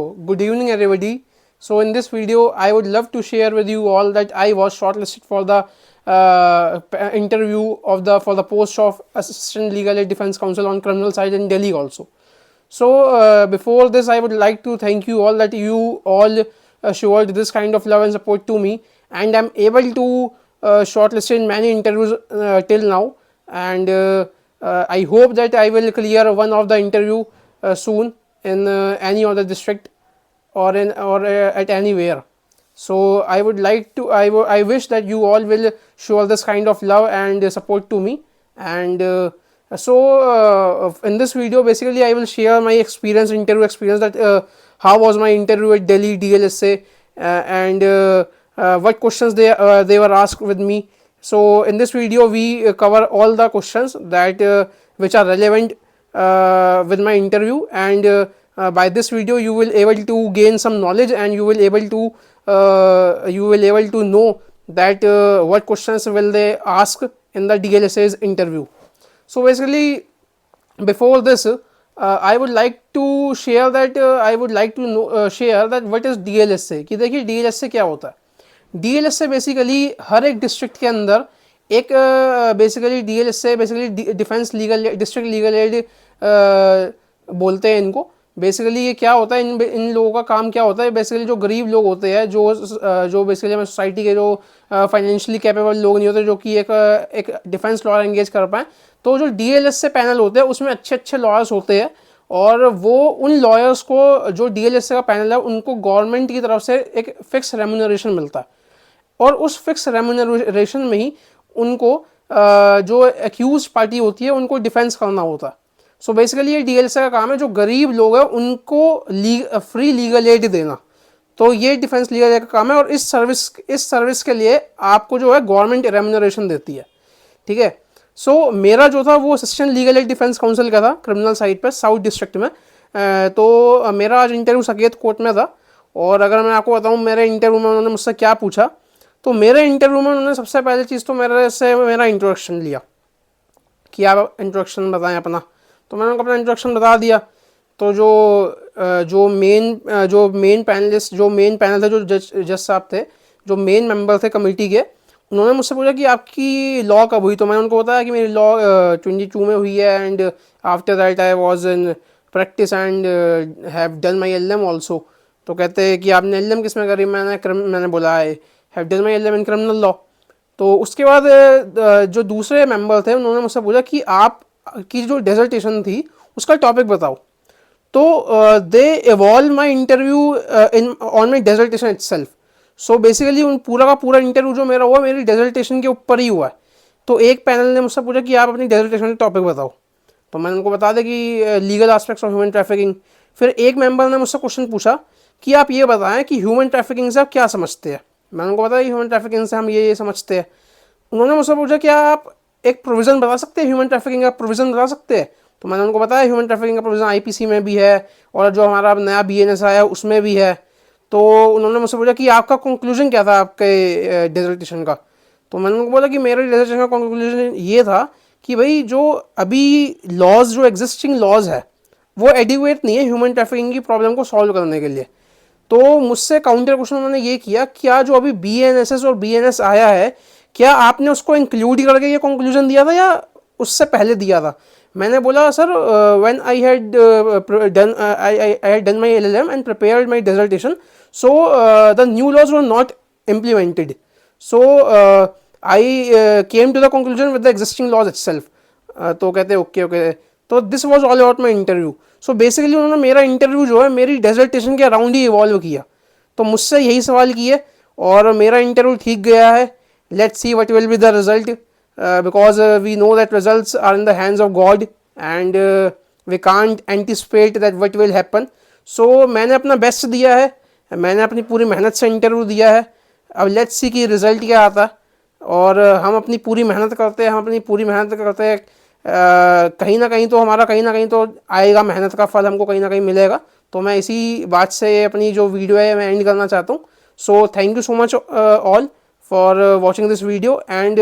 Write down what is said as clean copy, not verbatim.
Good evening, everybody. So, in this video, I would love to share with you all that I was shortlisted for the interview of the for the post of Assistant Legal Aid Defense Counsel on criminal side in Delhi also. So, before this, I would like to thank you all that you all showed this kind of love and support to me, and I'm able to shortlist in many interviews till now, and I hope that I will clear one of the interview soon in any other district or at anywhere. So I would like to I wish that you all will show this kind of love and support to me. And in this video, basically I will share my interview experience, that how was my interview at Delhi DLSA, and what questions they were asked with me. So in this video we cover all the questions that which are relevant with my interview, and by this video you will able to gain some knowledge, and you will able to know that what questions will they ask in the DLSA's interview. So basically, before this, I would like to share that share that what is DLSA. कि देखिए DLSA क्या होता है. DLSA basically हर एक district के अंदर एक basically DLSA basically defence legal district legal aid बोलते हैं इनको. बेसिकली ये क्या होता है, इन लोगों का काम क्या होता है. बेसिकली जो गरीब लोग होते हैं, जो बेसिकली हमारे सोसाइटी के जो फाइनेंशियली कैपेबल लोग नहीं होते, जो कि एक डिफेंस लॉयर एंगेज कर पाएँ, तो जो DLSA पैनल होते हैं उसमें अच्छे अच्छे लॉयर्स होते हैं, और वो उन लॉयर्स को, जो DLSA का पैनल है, उनको गवर्नमेंट की तरफ से एक फिक्स रेम्यूनरेशन मिलता है, और उस फिक्स रेम्यूनरेशन में ही उनको जो एक्यूज पार्टी होती है उनको डिफेंस करना होता है. सो बेसिकली ये DLSA का काम है, जो गरीब लोग हैं उनको फ्री लीगल एड देना. तो ये डिफेंस लीगल एड का काम है, और इस सर्विस के लिए आपको जो है गवर्नमेंट रेम्यूनरेशन देती है. ठीक है. सो मेरा जो था वो assistant legal aid defence council का था, क्रिमिनल साइड पे साउथ डिस्ट्रिक्ट में. तो मेरा आज इंटरव्यू साकेत कोर्ट में था, और अगर मैं आपको बताऊं मेरे इंटरव्यू में उन्होंने मुझसे क्या पूछा, तो मेरे इंटरव्यू में उन्होंने सबसे पहले चीज़ तो मेरा इंट्रोडक्शन लिया कि आप इंट्रोडक्शन बताएं अपना. तो मैंने उनको अपना इंट्रोडक्शन बता दिया. तो जो मेन पैनल थे, जो जज साहब थे, जो मेन मेंबर थे कमेटी के, उन्होंने मुझसे पूछा कि आपकी लॉ कब हुई. तो मैंने उनको बताया कि मेरी लॉ 22 में हुई है, and after that I was in practice and have done my LLM also. तो कहते हैं कि आपने LLM किस में करी. मैंने बोला है have done my LLM in criminal law. तो उसके बाद जो दूसरे मेंबर थे उन्होंने मुझसे पूछा कि आप की जो डेजर्टेशन थी उसका टॉपिक बताओ. तो they evolve my interview on my dissertation itself. So basically उन पूरा का पूरा इंटरव्यू जो मेरा हुआ मेरी डेजर्टेशन के ऊपर ही हुआ है. तो एक पैनल ने मुझसे पूछा कि आप अपनी डेजर्टेशन का टॉपिक बताओ. तो मैंने उनको बता दें कि legal aspects of human trafficking. फिर एक मेंबर ने मुझसे क्वेश्चन पूछा कि आप ये बताएं कि ह्यूमन ट्रैफिकिंग से आप क्या समझते हैं. मैंने उनको बताया कि ह्यूमन ट्रैफिकिंग से हम ये समझते हैं. उन्होंने मुझसे पूछा क्या आप एक प्रोविज़न बता सकते हैं, ह्यूमन ट्रैफिकिंग का प्रोविज़न बता सकते हैं. तो मैंने उनको बताया ह्यूमन ट्रैफिकिंग का प्रोविज़न IPC में भी है, और जो हमारा नया BNS आया उसमें भी है. तो उन्होंने मुझसे पूछा कि आपका कंक्लूजन क्या था आपके डेजर्टेशन का. तो मैंने उनको बोला कि मेरे डेजर्टेशन का कंक्लूजन ये था कि भाई जो अभी लॉज, जो एग्जिस्टिंग लॉज है, वो एडिक्वेट नहीं है ह्यूमन ट्रैफिकिंग की प्रॉब्लम को सॉल्व करने के लिए. तो मुझसे काउंटर क्वेश्चन उन्होंने ये किया, क्या जो अभी BNSS और BNS आया है, क्या आपने उसको इंक्लूड करके ये कंक्लूजन दिया था या उससे पहले दिया था. मैंने बोला sir, when I had done my LLM and prepared my dissertation, so the new laws were not implemented, so I came to the conclusion with the existing laws itself. तो कहते ओके. तो this was all about my interview. So basically उन्होंने मेरा interview जो है मेरी dissertation के around ही evolve किया. तो मुझसे यही सवाल किए, और मेरा इंटरव्यू ठीक गया है. Let's see what will be the result, because we know that results are in the hands of God, and we can't anticipate that what will happen. So मैंने अपना बेस्ट दिया है, मैंने अपनी पूरी मेहनत से इंटरव्यू दिया है. अब लेट्स सी कि रिज़ल्ट क्या आता है. और हम अपनी पूरी मेहनत करते हैं, कहीं ना कहीं तो आएगा, मेहनत का फल हमको कहीं ना कहीं मिलेगा. तो मैं इसी बात से अपनी जो वीडियो है मैं एंड करना चाहता हूँ. So thank you so much all for watching this video, and